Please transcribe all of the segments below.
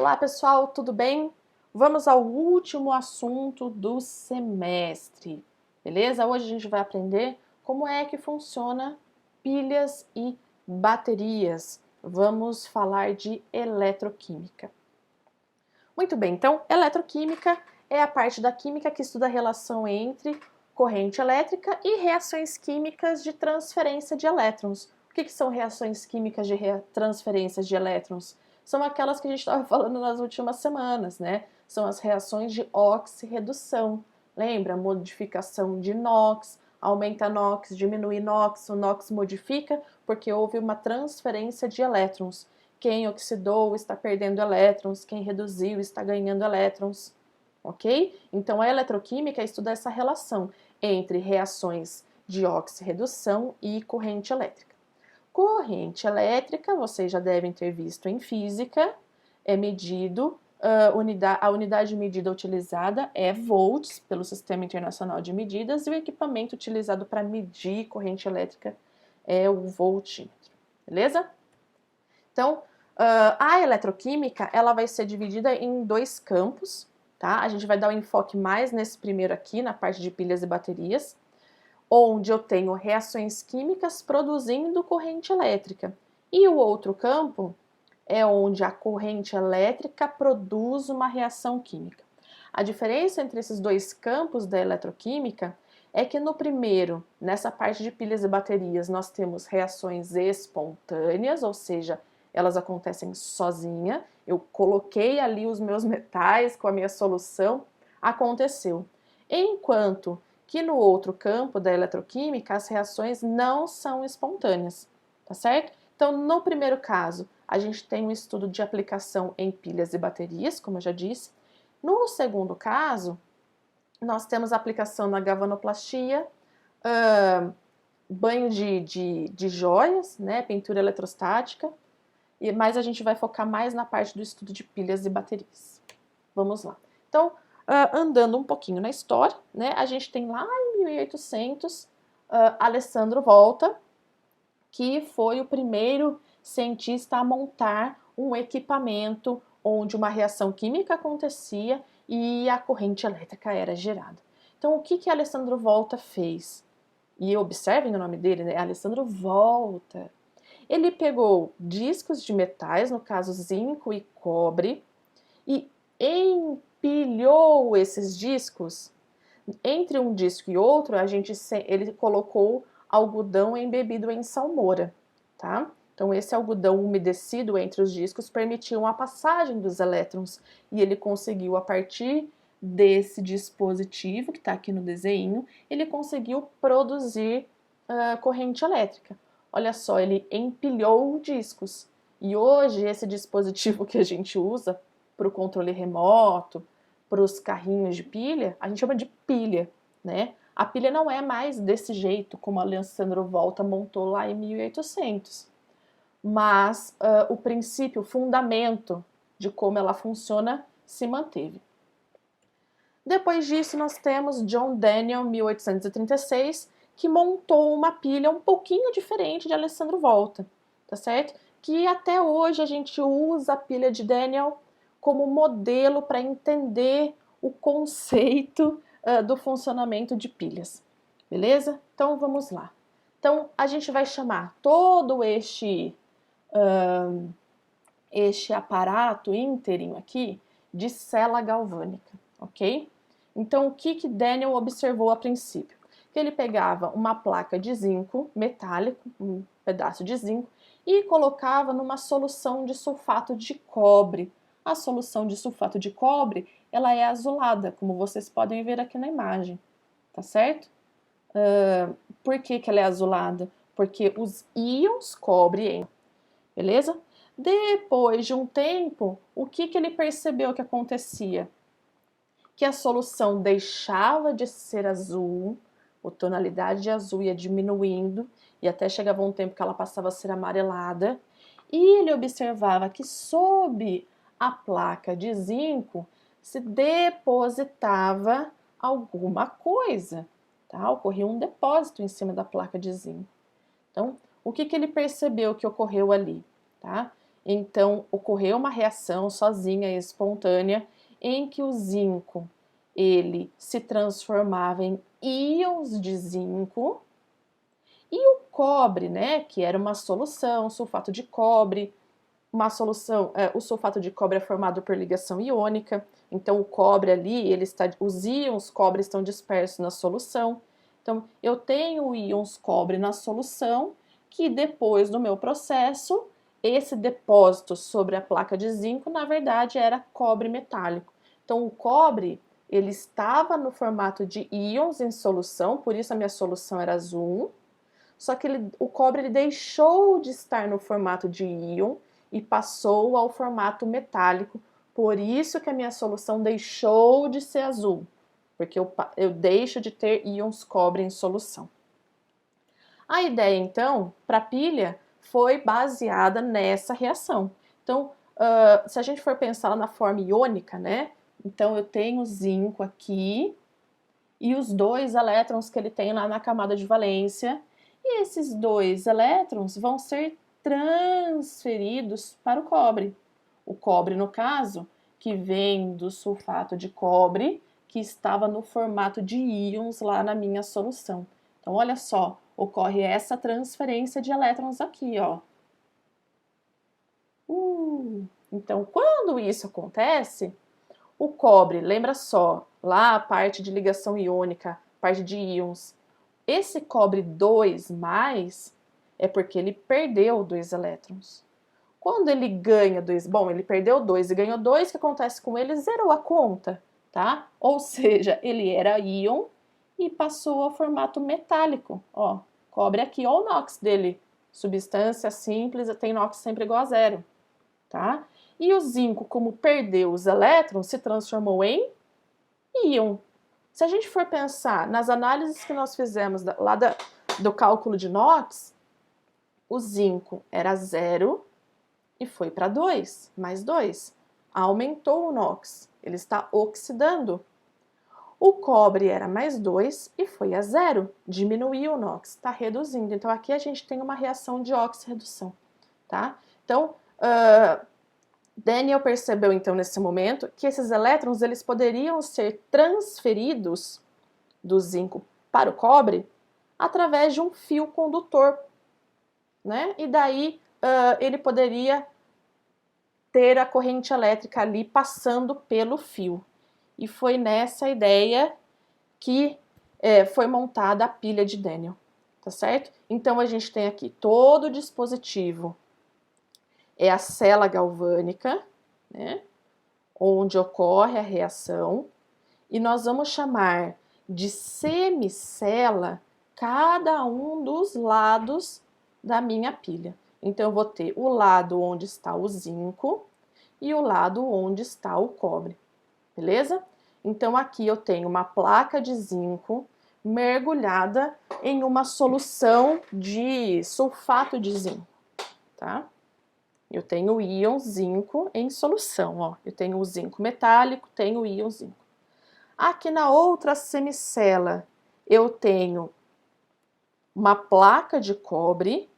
Olá pessoal, tudo bem? Vamos ao último assunto do semestre, beleza? Hoje a gente vai aprender como é que funciona pilhas e baterias. Vamos falar de eletroquímica. Muito bem, então eletroquímica é a parte da química que estuda a relação entre corrente elétrica e reações químicas de transferência de elétrons. O que são reações químicas de transferência de elétrons? São aquelas que a gente estava falando nas últimas semanas, né? São as reações de oxirredução. Lembra? Modificação de NOx, aumenta NOx, diminui NOx, o NOx modifica porque houve uma transferência de elétrons. Quem oxidou está perdendo elétrons, quem reduziu está ganhando elétrons, ok? Então a eletroquímica estuda essa relação entre reações de oxirredução e corrente elétrica. Corrente elétrica, vocês já devem ter visto em física, é medido, a unidade de medida utilizada é volts, pelo Sistema Internacional de Medidas, e o equipamento utilizado para medir corrente elétrica é o voltímetro, beleza? Então, a eletroquímica, ela vai ser dividida em dois campos, tá? A gente vai dar um enfoque mais nesse primeiro aqui, na parte de pilhas e baterias, onde eu tenho reações químicas produzindo corrente elétrica. E o outro campo é onde a corrente elétrica produz uma reação química. A diferença entre esses dois campos da eletroquímica é que no primeiro, nessa parte de pilhas e baterias, nós temos reações espontâneas, ou seja, elas acontecem sozinha. Eu coloquei ali os meus metais com a minha solução, aconteceu. Enquanto que no outro campo da eletroquímica, as reações não são espontâneas, tá certo? Então, no primeiro caso, a gente tem um estudo de aplicação em pilhas e baterias, como eu já disse. No segundo caso, nós temos a aplicação na galvanoplastia, banho de joias, né, pintura eletrostática, mas a gente vai focar mais na parte do estudo de pilhas e baterias. Vamos lá. Então, andando um pouquinho na história, né, a gente tem lá em 1800, Alessandro Volta, que foi o primeiro cientista a montar um equipamento onde uma reação química acontecia e a corrente elétrica era gerada. Então, o que Alessandro Volta fez? E observem o nome dele, né? Alessandro Volta. Ele pegou discos de metais, no caso zinco e cobre, e empilhou esses discos. Entre um disco e outro, ele colocou algodão embebido em salmoura, tá? Então, esse algodão umedecido entre os discos permitiu a passagem dos elétrons e ele conseguiu, a partir desse dispositivo que está aqui no desenho, ele conseguiu produzir corrente elétrica. Olha só, ele empilhou discos. E hoje, esse dispositivo que a gente usa para o controle remoto, para os carrinhos de pilha, a gente chama de pilha, né? A pilha não é mais desse jeito como a Alessandro Volta montou lá em 1800, mas o princípio, o fundamento de como ela funciona se manteve. Depois disso, nós temos John Daniel, 1836, que montou uma pilha um pouquinho diferente de Alessandro Volta, tá certo? Que até hoje a gente usa a pilha de Daniel como modelo para entender o conceito do funcionamento de pilhas, beleza? Então vamos lá. Então a gente vai chamar todo este aparato ínterim aqui de cela galvânica, ok? Então o que Daniel observou a princípio? Que ele pegava uma placa de zinco metálico, um pedaço de zinco, e colocava numa solução de sulfato de cobre. A solução de sulfato de cobre, ela é azulada, como vocês podem ver aqui na imagem, tá certo? Por que ela é azulada? Porque os íons cobre entram, beleza? Depois de um tempo, o que ele percebeu que acontecia? Que a solução deixava de ser azul, a tonalidade de azul ia diminuindo, e até chegava um tempo que ela passava a ser amarelada, e ele observava que sob a placa de zinco se depositava alguma coisa, tá? Ocorria um depósito em cima da placa de zinco. Então, o que ele percebeu que ocorreu ali, tá? Então, ocorreu uma reação sozinha e espontânea em que o zinco ele se transformava em íons de zinco e o cobre, né, que era uma solução, sulfato de cobre, uma solução, o sulfato de cobre é formado por ligação iônica, então o cobre ali, os íons cobre estão dispersos na solução. Então, eu tenho íons cobre na solução, que depois do meu processo, esse depósito sobre a placa de zinco, na verdade, era cobre metálico. Então, o cobre, ele estava no formato de íons em solução, por isso a minha solução era azul, só que o cobre ele deixou de estar no formato de íon e passou ao formato metálico, por isso que a minha solução deixou de ser azul, porque eu deixo de ter íons cobre em solução. A ideia, então, para a pilha foi baseada nessa reação. Então, se a gente for pensar lá na forma iônica, né? Então, eu tenho zinco aqui e os 2 elétrons que ele tem lá na camada de valência, e esses 2 elétrons vão ser transferidos para o cobre. O cobre, no caso, que vem do sulfato de cobre, que estava no formato de íons lá na minha solução. Então, olha só, ocorre essa transferência de elétrons aqui, ó. Então, quando isso acontece, o cobre, lembra só, lá a parte de ligação iônica, parte de íons, esse cobre 2+, é porque ele perdeu 2 elétrons. Quando ele ganha 2, bom, ele perdeu 2 e ganhou 2, o que acontece com ele? Zerou a conta, tá? Ou seja, ele era íon e passou ao formato metálico, ó, cobre aqui, ó o NOx dele, substância simples, tem NOx sempre igual a 0, tá? E o zinco, como perdeu os elétrons, se transformou em íon. Se a gente for pensar nas análises que nós fizemos lá do cálculo de NOx, o zinco era 0 e foi para 2, mais 2. Aumentou o NOx, ele está oxidando. O cobre era mais 2 e foi a 0, diminuiu o NOx, está reduzindo. Então, aqui a gente tem uma reação de oxirredução, tá? Então, Daniel percebeu, então, nesse momento, que esses elétrons eles poderiam ser transferidos do zinco para o cobre através de um fio condutor, né? E daí ele poderia ter a corrente elétrica ali passando pelo fio. E foi nessa ideia que foi montada a pilha de Daniel, tá certo? Então, a gente tem aqui todo o dispositivo, é a cela galvânica, né? Onde ocorre a reação, e nós vamos chamar de semicela cada um dos lados da minha pilha. Então, eu vou ter o lado onde está o zinco e o lado onde está o cobre, beleza? Então, aqui eu tenho uma placa de zinco mergulhada em uma solução de sulfato de zinco, tá? Eu tenho o íon zinco em solução, ó. Eu tenho o zinco metálico, tenho o íon zinco. Aqui na outra semicela, eu tenho uma placa de cobre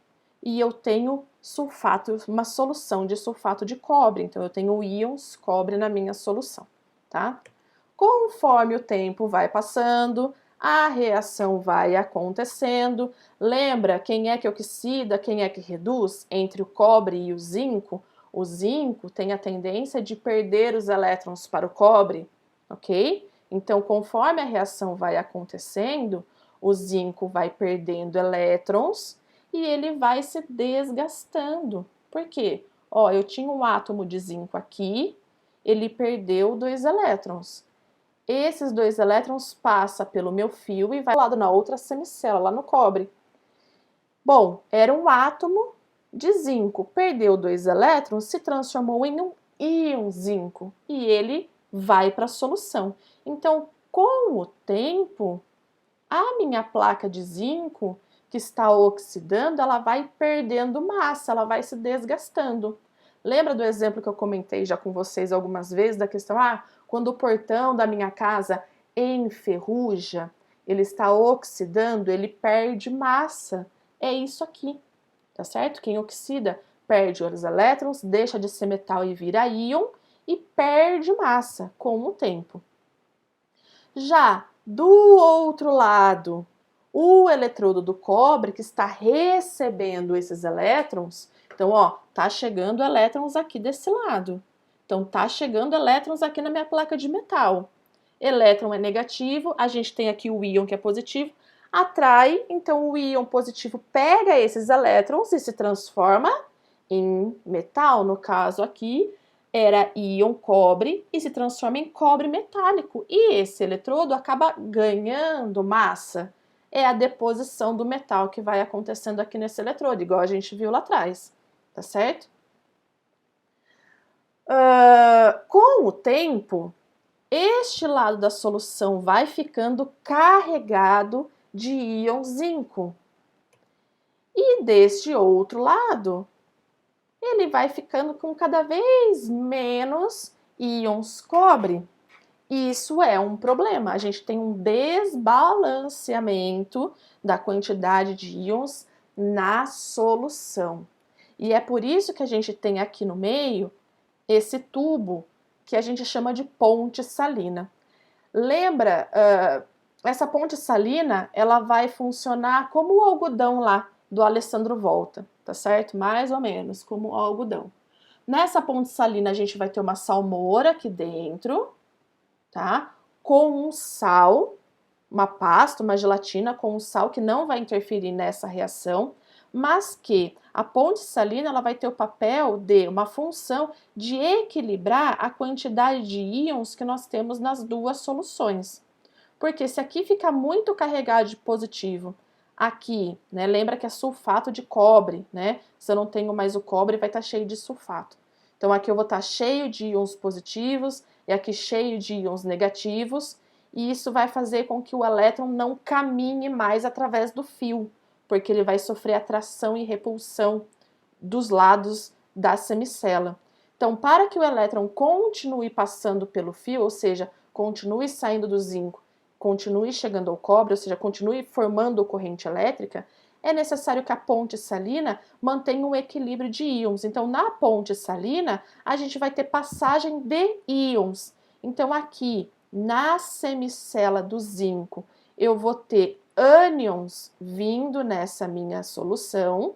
e eu tenho sulfato, uma solução de sulfato de cobre. Então, eu tenho íons cobre na minha solução, tá? Conforme o tempo vai passando, a reação vai acontecendo. Lembra quem é que oxida, quem é que reduz entre o cobre e o zinco? O zinco tem a tendência de perder os elétrons para o cobre, ok? Então, conforme a reação vai acontecendo, o zinco vai perdendo elétrons e ele vai se desgastando. Por quê? Ó, eu tinha um átomo de zinco aqui, ele perdeu 2 elétrons. Esses 2 elétrons passam pelo meu fio e vai lá na outra semicela, lá no cobre. Bom, era um átomo de zinco, perdeu 2 elétrons, se transformou em um íon zinco e ele vai para a solução. Então, com o tempo, a minha placa de zinco que está oxidando, ela vai perdendo massa, ela vai se desgastando. Lembra do exemplo que eu comentei já com vocês algumas vezes, da questão, quando o portão da minha casa enferruja, ele está oxidando, ele perde massa. É isso aqui, tá certo? Quem oxida perde os elétrons, deixa de ser metal e vira íon e perde massa com o tempo. Já do outro lado, o eletrodo do cobre que está recebendo esses elétrons, então, ó, tá chegando elétrons aqui desse lado. Então, tá chegando elétrons aqui na minha placa de metal. Elétron é negativo, a gente tem aqui o íon que é positivo, atrai, então o íon positivo pega esses elétrons e se transforma em metal, no caso aqui, era íon cobre e se transforma em cobre metálico. E esse eletrodo acaba ganhando massa. É a deposição do metal que vai acontecendo aqui nesse eletrodo, igual a gente viu lá atrás, tá certo? Com o tempo, este lado da solução vai ficando carregado de íon zinco. E deste outro lado, ele vai ficando com cada vez menos íons cobre. Isso é um problema. A gente tem um desbalanceamento da quantidade de íons na solução. E é por isso que a gente tem aqui no meio esse tubo que a gente chama de ponte salina. Lembra, essa ponte salina, ela vai funcionar como o algodão lá do Alessandro Volta, tá certo? Mais ou menos como o algodão. Nessa ponte salina a gente vai ter uma salmoura aqui dentro, tá? Com um sal, uma pasta, uma gelatina com um sal que não vai interferir nessa reação, mas que a ponte salina ela vai ter o papel de uma função de equilibrar a quantidade de íons que nós temos nas duas soluções. Porque se aqui fica muito carregado de positivo, aqui, né, lembra que é sulfato de cobre, né? Se eu não tenho mais o cobre, vai estar cheio de sulfato. Então aqui eu vou estar cheio de íons positivos e aqui cheio de íons negativos, e isso vai fazer com que o elétron não caminhe mais através do fio, porque ele vai sofrer atração e repulsão dos lados da semicela. Então, para que o elétron continue passando pelo fio, ou seja, continue saindo do zinco, continue chegando ao cobre, ou seja, continue formando corrente elétrica, é necessário que a ponte salina mantenha um equilíbrio de íons. Então, na ponte salina, a gente vai ter passagem de íons. Então, aqui, na semicela do zinco, eu vou ter ânions vindo nessa minha solução,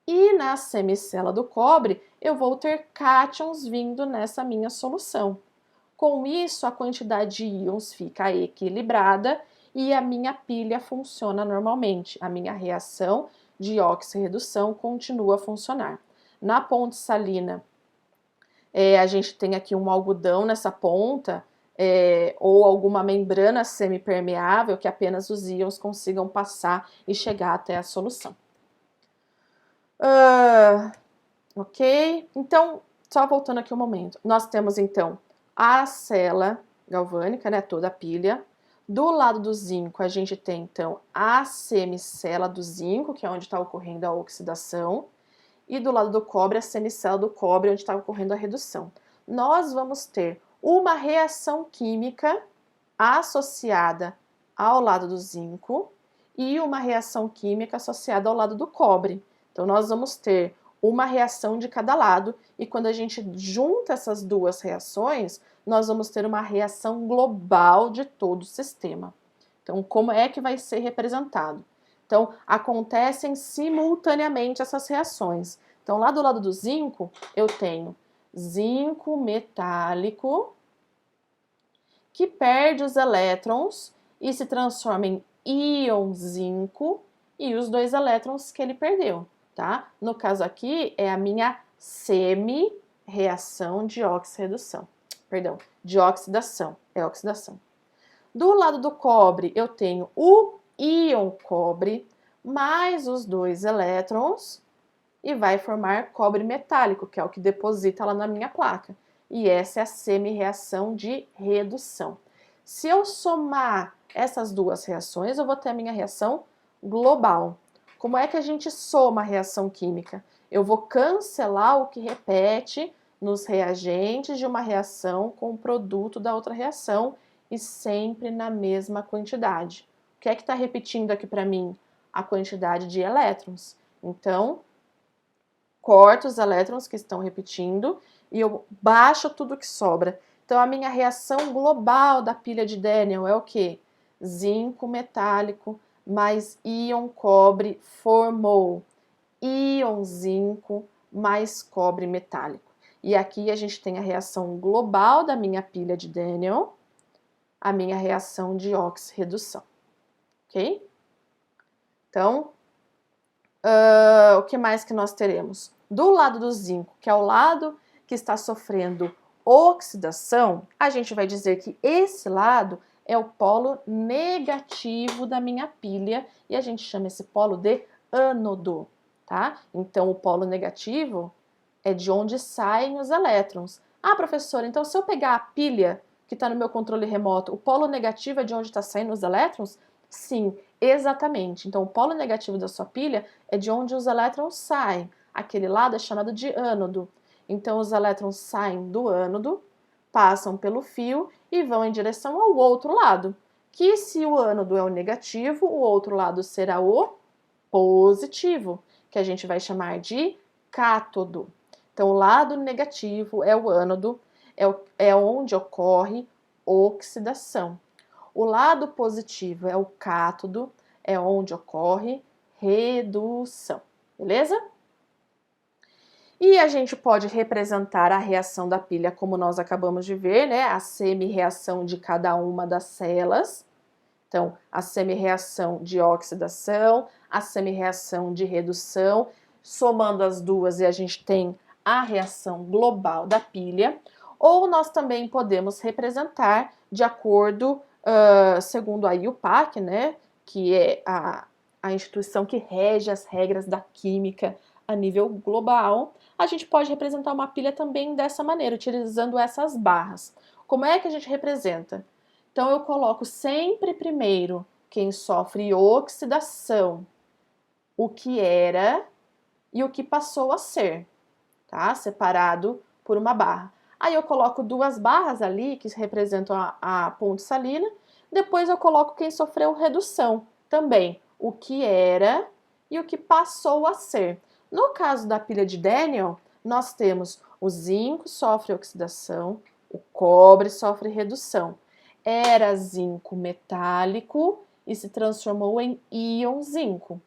e na semicela do cobre, eu vou ter cátions vindo nessa minha solução. Com isso, a quantidade de íons fica equilibrada e a minha pilha funciona normalmente. A minha reação de oxirredução continua a funcionar. Na ponte salina, a gente tem aqui um algodão nessa ponta, ou alguma membrana semipermeável que apenas os íons consigam passar e chegar até a solução. Ok? Então, só voltando aqui um momento. Nós temos, então, a cela galvânica, né, toda a pilha. Do lado do zinco, a gente tem, então, a semicela do zinco, que é onde está ocorrendo a oxidação. E do lado do cobre, a semicela do cobre, onde está ocorrendo a redução. Nós vamos ter uma reação química associada ao lado do zinco e uma reação química associada ao lado do cobre. Então, nós vamos ter uma reação de cada lado, e quando a gente junta essas duas reações, nós vamos ter uma reação global de todo o sistema. Então, como é que vai ser representado? Então, acontecem simultaneamente essas reações. Então, lá do lado do zinco, eu tenho zinco metálico, que perde os elétrons e se transforma em íon zinco, e os dois elétrons que ele perdeu, tá? No caso aqui, é a minha semi-reação de oxirredução. Perdão, de oxidação, é oxidação. Do lado do cobre, eu tenho o íon cobre mais os dois elétrons e vai formar cobre metálico, que é o que deposita lá na minha placa. E essa é a semi-reação de redução. Se eu somar essas duas reações, eu vou ter a minha reação global. Como é que a gente soma a reação química? Eu vou cancelar o que repete nos reagentes de uma reação com o produto da outra reação e sempre na mesma quantidade. O que é que está repetindo aqui para mim? A quantidade de elétrons. Então, corto os elétrons que estão repetindo e eu baixo tudo que sobra. Então, a minha reação global da pilha de Daniel é o quê? Zinco metálico mais íon cobre formou íon zinco mais cobre metálico. E aqui a gente tem a reação global da minha pilha de Daniel, a minha reação de oxirredução, ok? Então, o que mais que nós teremos? Do lado do zinco, que é o lado que está sofrendo oxidação, a gente vai dizer que esse lado é o polo negativo da minha pilha e a gente chama esse polo de ânodo, tá? Então, o polo negativo é de onde saem os elétrons. Ah, professora, então se eu pegar a pilha que está no meu controle remoto, o polo negativo é de onde está saindo os elétrons? Sim, exatamente. Então, o polo negativo da sua pilha é de onde os elétrons saem. Aquele lado é chamado de ânodo. Então, os elétrons saem do ânodo, passam pelo fio e vão em direção ao outro lado. Que se o ânodo é o negativo, o outro lado será o positivo, que a gente vai chamar de cátodo. Então, o lado negativo é o ânodo, é onde ocorre oxidação. O lado positivo é o cátodo, é onde ocorre redução, beleza? E a gente pode representar a reação da pilha como nós acabamos de ver, né? A semi-reação de cada uma das células. Então, a semi-reação de oxidação, a semi-reação de redução, somando as duas e a gente tem a reação global da pilha. Ou nós também podemos representar de acordo, segundo a IUPAC, né? Que é a instituição que rege as regras da química a nível global, a gente pode representar uma pilha também dessa maneira, utilizando essas barras. Como é que a gente representa? Então, eu coloco sempre primeiro quem sofre oxidação, o que era e o que passou a ser, tá? Separado por uma barra. Aí eu coloco duas barras ali, que representam a ponte salina, depois eu coloco quem sofreu redução, também, o que era e o que passou a ser. No caso da pilha de Daniel, nós temos o zinco sofre oxidação, o cobre sofre redução. Era zinco metálico e se transformou em íon zinco.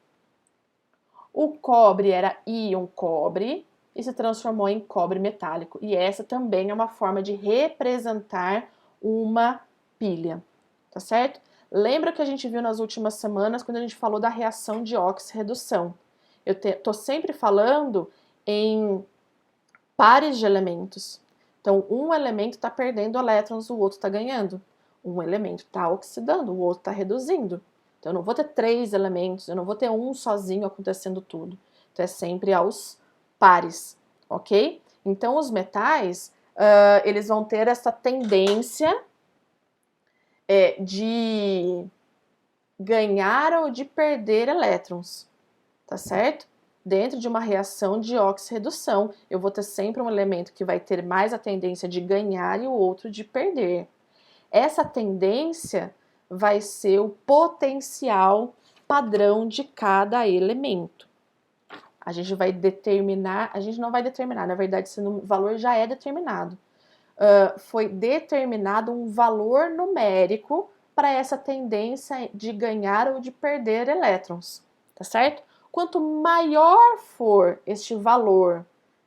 O cobre era íon cobre e se transformou em cobre metálico. E essa também é uma forma de representar uma pilha, tá certo? Lembra que a gente viu nas últimas semanas quando a gente falou da reação de oxirredução? Eu tô sempre falando em pares de elementos. Então, um elemento está perdendo elétrons, o outro está ganhando. Um elemento está oxidando, o outro está reduzindo. Então, eu não vou ter 3 elementos, eu não vou ter um sozinho acontecendo tudo. Então, é sempre aos pares, ok? Então, os metais, eles vão ter essa tendência de ganhar ou de perder elétrons, tá certo? Dentro de uma reação de oxirredução, eu vou ter sempre um elemento que vai ter mais a tendência de ganhar e o outro de perder. Essa tendência vai ser o potencial padrão de cada elemento. A gente vai determinar, a gente não vai determinar, na verdade, esse valor já é determinado. Foi determinado um valor numérico para essa tendência de ganhar ou de perder elétrons, tá certo? Quanto maior for este valor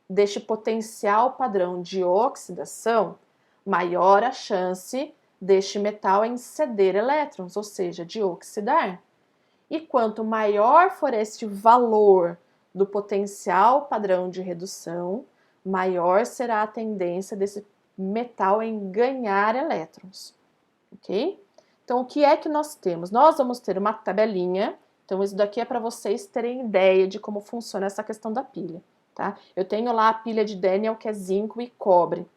deste potencial padrão de oxidação, maior a chance deste metal em ceder elétrons, ou seja, de oxidar. E quanto maior for este valor do potencial padrão de redução, maior será a tendência desse metal em ganhar elétrons, ok? Então, o que é que nós temos? Nós vamos ter uma tabelinha. Então, isso daqui é para vocês terem ideia de como funciona essa questão da pilha, tá? Eu tenho lá a pilha de Daniel, que é zinco e cobre.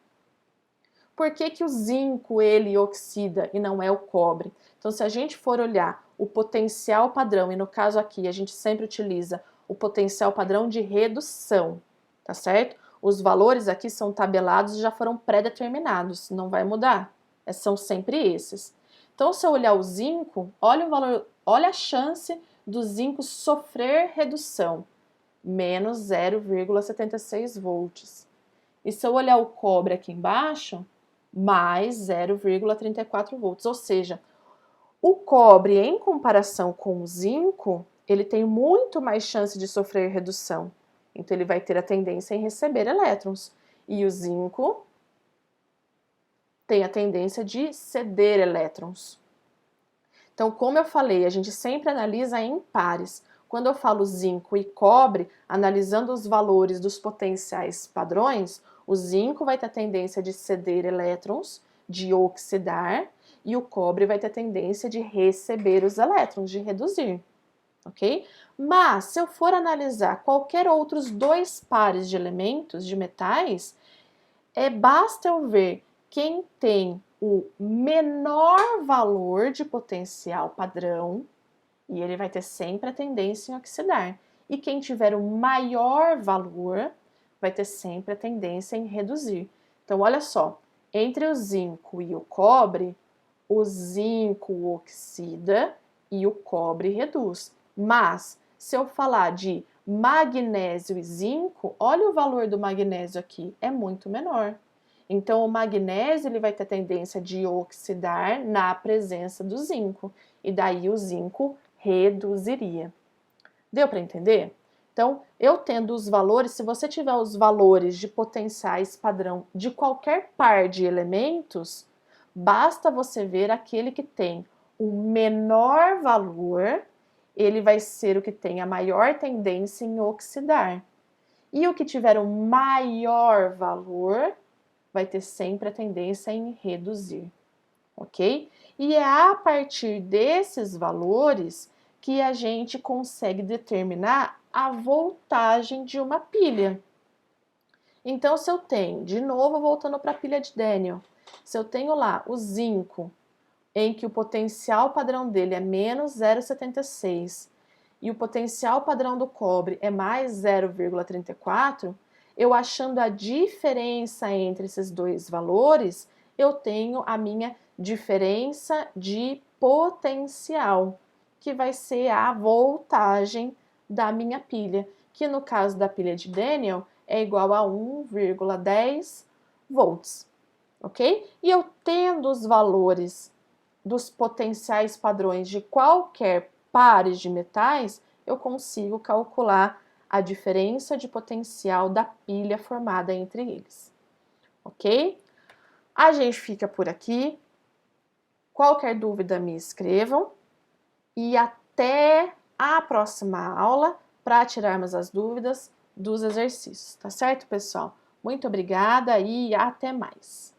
Por que que o zinco, ele oxida e não é o cobre? Então, se a gente for olhar o potencial padrão, e no caso aqui a gente sempre utiliza o potencial padrão de redução, tá certo? Os valores aqui são tabelados e já foram pré-determinados, não vai mudar, são sempre esses. Então, se eu olhar o zinco, olha o valor, olha a chance do zinco sofrer redução. menos 0,76 volts. E se eu olhar o cobre aqui embaixo, mais 0,34 volts. Ou seja, o cobre, em comparação com o zinco, ele tem muito mais chance de sofrer redução. Então, ele vai ter a tendência em receber elétrons. E o zinco tem a tendência de ceder elétrons. Então, como eu falei, a gente sempre analisa em pares. Quando eu falo zinco e cobre, analisando os valores dos potenciais padrões, o zinco vai ter a tendência de ceder elétrons, de oxidar, e o cobre vai ter a tendência de receber os elétrons, de reduzir, ok? Mas, se eu for analisar qualquer outros dois pares de elementos, de metais, basta eu ver quem tem o menor valor de potencial padrão, e ele vai ter sempre a tendência em oxidar. E quem tiver o maior valor vai ter sempre a tendência em reduzir. Então, olha só, entre o zinco e o cobre, o zinco oxida e o cobre reduz. Mas, se eu falar de magnésio e zinco, olha o valor do magnésio aqui, é muito menor. Então, o magnésio ele vai ter tendência de oxidar na presença do zinco, e daí o zinco reduziria. Deu para entender? Então, eu tendo os valores, se você tiver os valores de potenciais padrão de qualquer par de elementos, basta você ver aquele que tem o menor valor, ele vai ser o que tem a maior tendência em oxidar. E o que tiver o maior valor vai ter sempre a tendência em reduzir, ok? E é a partir desses valores que a gente consegue determinar a voltagem de uma pilha. Então, se eu tenho, de novo voltando para a pilha de Daniel, se eu tenho lá o zinco, em que o potencial padrão dele é menos 0,76 e o potencial padrão do cobre é mais 0,34, eu achando a diferença entre esses dois valores, eu tenho a minha diferença de potencial, que vai ser a voltagem da minha pilha, que no caso da pilha de Daniel é igual a 1,10 volts, ok? E eu tendo os valores dos potenciais padrões de qualquer pares de metais, eu consigo calcular a diferença de potencial da pilha formada entre eles, ok? A gente fica por aqui. Qualquer dúvida, me escrevam e até a próxima aula para tirarmos as dúvidas dos exercícios, tá certo, pessoal? Muito obrigada e até mais!